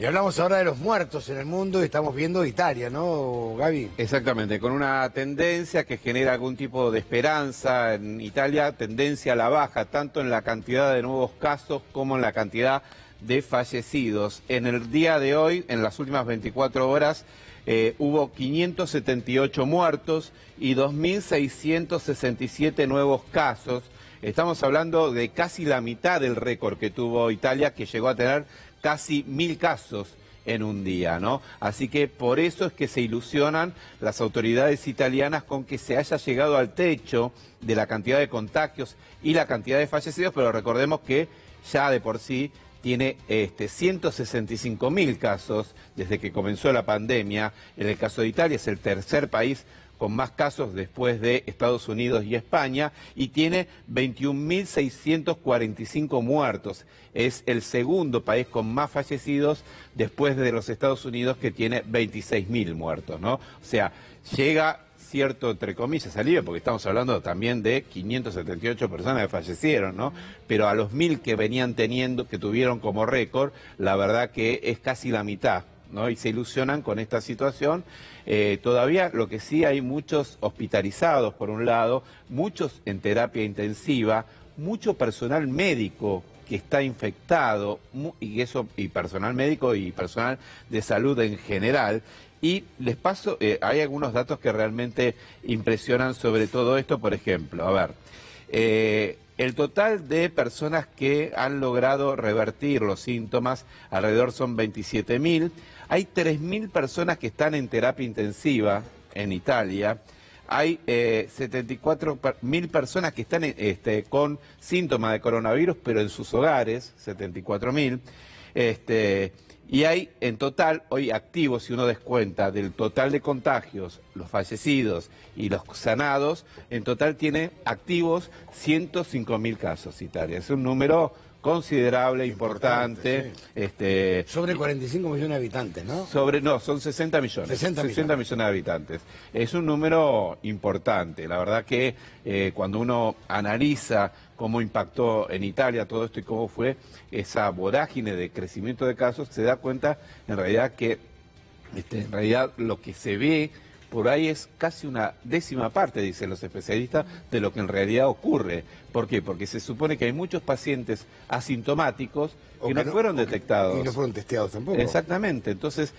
Y hablamos ahora de los muertos en el mundo y estamos viendo Italia, ¿no, Gaby? Exactamente, con una tendencia que genera algún tipo de esperanza en Italia, tendencia a la baja, tanto en la cantidad de nuevos casos como en la cantidad de fallecidos. En el día de hoy, en las últimas 24 horas, hubo 578 muertos y 2.667 nuevos casos. Estamos hablando de casi la mitad del récord que tuvo Italia, que llegó a tener casi 1.000 casos en un día, ¿no? Así que por eso es que se ilusionan las autoridades italianas con que se haya llegado al techo de la cantidad de contagios y la cantidad de fallecidos, pero recordemos que ya de por sí tiene 165.000 casos desde que comenzó la pandemia. En el caso de Italia es el tercer país con más casos después de Estados Unidos y España, y tiene 21.645 muertos. Es el segundo país con más fallecidos después de los Estados Unidos, que tiene 26.000 muertos, ¿no? O sea, llega cierto, entre comillas, alivio, porque estamos hablando también de 578 personas que fallecieron, ¿no? Pero a los 1.000 que venían teniendo, que tuvieron como récord, la verdad que es casi la mitad, ¿no? Y se ilusionan con esta situación. Todavía lo que sí, hay muchos hospitalizados por un lado, muchos en terapia intensiva, mucho personal médico que está infectado, y personal médico y personal de salud en general. Y les paso, hay algunos datos que realmente impresionan sobre todo esto. Por ejemplo, a ver, el total de personas que han logrado revertir los síntomas, alrededor son 27.000. Hay 3.000 personas que están en terapia intensiva en Italia. Hay 74.000 personas que están con síntomas de coronavirus, pero en sus hogares, 74.000. Y hay en total, hoy activos, si uno descuenta del total de contagios, los fallecidos y los sanados, en total tiene activos 105.000 casos Italia. Es un número considerable, importante. Sí. Sobre 45 millones de habitantes, ¿no? No, son 60 millones. 60 millones de habitantes. Es un número importante. La verdad que cuando uno analiza cómo impactó en Italia todo esto y cómo fue esa vorágine de crecimiento de casos, se da cuenta en realidad que en realidad lo que se ve por ahí es casi una décima parte, dicen los especialistas, de lo que en realidad ocurre. ¿Por qué? Porque se supone que hay muchos pacientes asintomáticos que no fueron detectados. Y no fueron testeados tampoco. Exactamente. Entonces,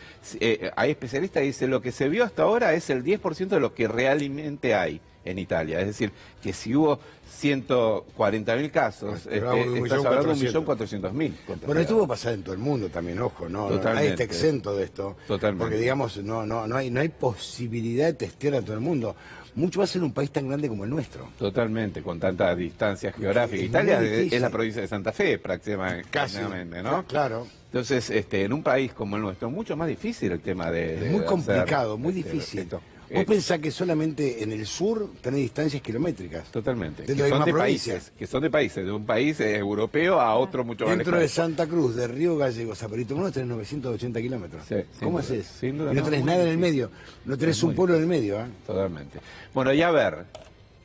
hay especialistas que dicen lo que se vio hasta ahora es el 10% de lo que realmente hay en Italia. Es decir, que si hubo 140.000 casos, estás hablando de 1.400.000. Bueno, esto va a pasar en todo el mundo también, ojo, ¿no? Nadie está exento de esto. Totalmente. Porque, digamos, no hay posibilidad de testear a todo el mundo. Mucho más en un país tan grande como el nuestro. Totalmente, con tanta distancia geográfica. Italia es la provincia de Santa Fe, prácticamente, ¿no? Claro. Entonces, en un país como el nuestro, mucho más difícil el tema de es muy complicado, hacer, muy difícil. Vos pensás que solamente en el sur tenés distancias kilométricas. Totalmente. Que son de países, de un país europeo a otro mucho más lejano. Dentro de Santa Cruz, de Río Gallegos a Perito Moreno tenés 980 kilómetros. Sí, ¿Cómo haces? Sin duda, y no tenés nada en el medio. No tenés un pueblo en el medio, ¿eh? Totalmente. Bueno, y a ver,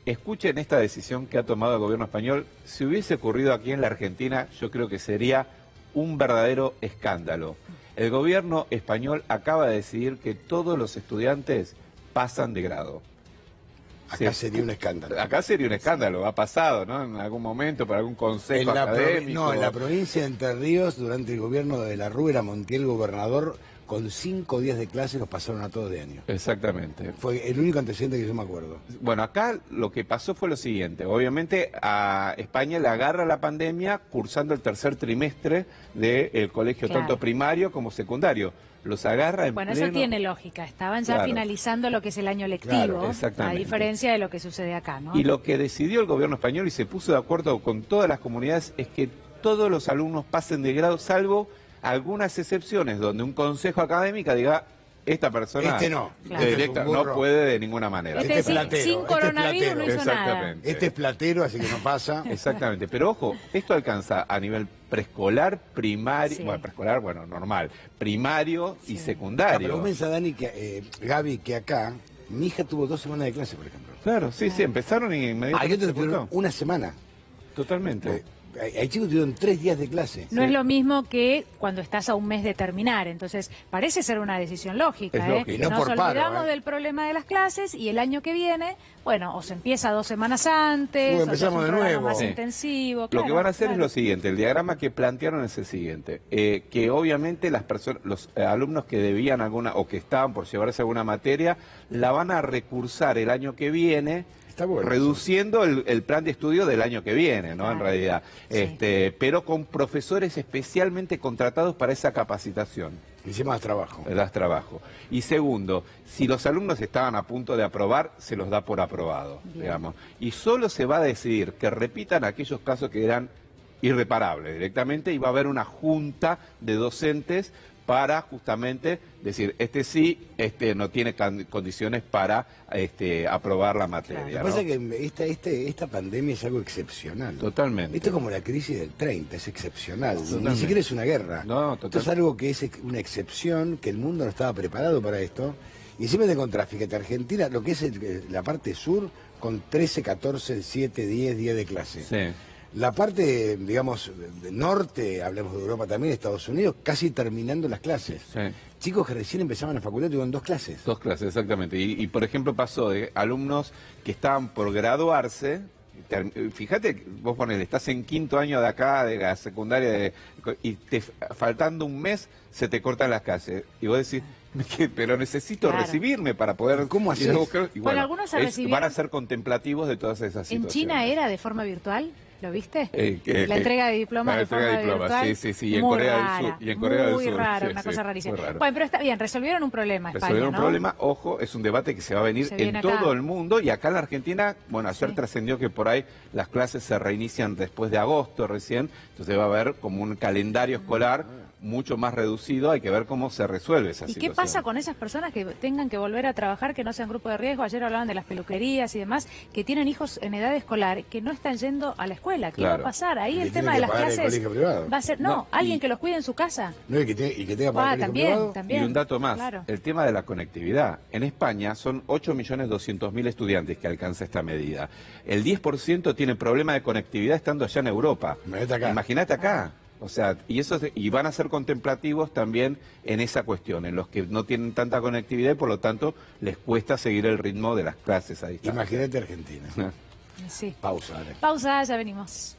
escuchen esta decisión que ha tomado el gobierno español. Si hubiese ocurrido aquí en la Argentina, yo creo que sería un verdadero escándalo. El gobierno español acaba de decidir que todos los estudiantes pasan de grado. Acá sería un escándalo. Acá sería un escándalo, ha pasado, ¿no? En algún momento, por algún consejo académico. En la provincia de Entre Ríos, durante el gobierno de la Rúbera Montiel, gobernador, con 5 días de clase los pasaron a todos de año. Exactamente. Fue el único antecedente que yo me acuerdo. Bueno, acá lo que pasó fue lo siguiente. Obviamente a España le agarra la pandemia cursando el tercer trimestre del colegio, tanto primario como secundario. Los agarra en pleno... Eso tiene lógica. Estaban ya finalizando lo que es el año lectivo, a diferencia de lo que sucede acá, ¿no? Y lo que decidió el gobierno español y se puso de acuerdo con todas las comunidades es que todos los alumnos pasen de grado, salvo algunas excepciones donde un consejo académico diga: esta persona no puede de ninguna manera. Este es platero, sin coronavirus no hizo nada. Este es platero, así que no pasa. Exactamente, pero ojo, esto alcanza a nivel preescolar, primario, normal, primario y secundario. Pero vos pensás, Dani, Gaby, que acá mi hija tuvo 2 semanas de clase, por ejemplo. Claro, sí, empezaron y inmediatamente. Yo te tuvieron una semana. Totalmente. Hay chicos que tuvieron 3 días de clase. No es lo mismo que cuando estás a un mes de terminar. Entonces, parece ser una decisión lógica. Es lógico. Y no Nos por paro, olvidamos del problema de las clases y el año que viene, bueno, o se empieza 2 semanas antes, o se hace un programa más intensivo. Lo que van a hacer es lo siguiente, el diagrama que plantearon es el siguiente, que obviamente las personas, los alumnos que debían alguna, o que estaban por llevarse alguna materia, la van a recursar el año que viene, bueno, reduciendo el plan de estudio del año que viene, ¿no? Claro. En realidad, sí. Pero con profesores especialmente contratados para esa capacitación. Dice más trabajo. Das trabajo. Y segundo, si los alumnos estaban a punto de aprobar, se los da por aprobado, digamos. Y solo se va a decidir que repitan aquellos casos que eran irreparables directamente, y va a haber una junta de docentes para justamente decir, sí, no tiene condiciones para aprobar la materia. Claro. Lo que pasa es que esta pandemia es algo excepcional. Totalmente. Esto es como la crisis del 30, es excepcional. Ni siquiera es una guerra. No, esto es algo que es una excepción, que el mundo no estaba preparado para esto. Y siempre te encontrás, fíjate, Argentina, lo que es la parte sur, con 13, 14, 7, 10 días de clase. Sí. La parte, digamos, norte, hablemos de Europa también, Estados Unidos, casi terminando las clases. Sí. Chicos que recién empezaban la facultad tuvieron 2 clases. 2 clases, exactamente. Y por ejemplo, pasó de alumnos que estaban por graduarse. Fíjate, vos ponele, estás en 5º año de acá, de la secundaria, y faltando un mes se te cortan las clases. Y vos decís, pero necesito recibirme para poder... ¿Cómo así? Bueno, algunos van a ser contemplativos de todas esas situaciones. ¿En China era de forma virtual? ¿Lo viste? La entrega de diplomas de forma virtual. Sí. Y en Corea del Sur. Y en Corea del Sur. Muy rara, una cosa rarísima. Bueno, pero está bien, resolvieron un problema España, resolvieron un problema, ojo, es un debate que se va a venir en todo el mundo, y acá en la Argentina, bueno, ayer trascendió que por ahí las clases se reinician después de agosto recién, entonces va a haber como un calendario escolar mucho más reducido, hay que ver cómo se resuelve esa situación. ¿Y qué pasa con esas personas que tengan que volver a trabajar, que no sean grupo de riesgo? Ayer hablaban de las peluquerías y demás, que tienen hijos en edad escolar, que no están yendo a la escuela. ¿Qué va a pasar? Ahí el tema de las clases va a ser, alguien que los cuide en su casa. No, y que tenga para el colegio privado. También. Y un dato más, el tema de la conectividad. En España son 8.200.000 estudiantes que alcanza esta medida. El 10% tiene problema de conectividad estando allá en Europa. Imagínate acá. O sea, y van a ser contemplativos también en esa cuestión, en los que no tienen tanta conectividad y por lo tanto les cuesta seguir el ritmo de las clases a distancia. Imagínate Argentina. Sí. Pausa. Pausa, ya venimos.